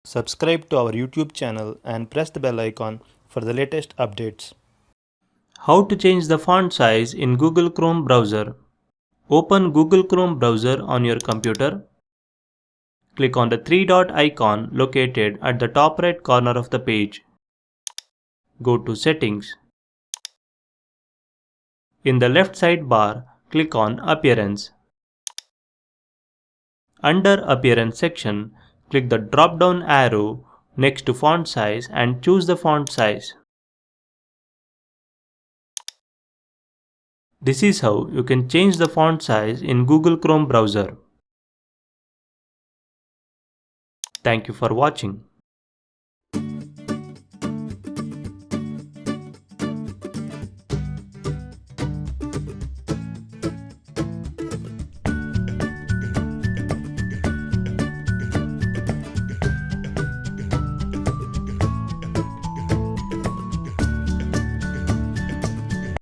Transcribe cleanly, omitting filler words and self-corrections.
Subscribe to our YouTube channel and press the bell icon for the latest updates. How to change the font size in Google Chrome browser. Open Google Chrome browser on your computer. Click on the three-dot icon located at the top right corner of the page. Go to Settings. In the left sidebar, click on Appearance. Under Appearance section, click the drop-down arrow next to Font Size and choose the font size. This is how you can change the font size in Google Chrome browser. Thank you for watching.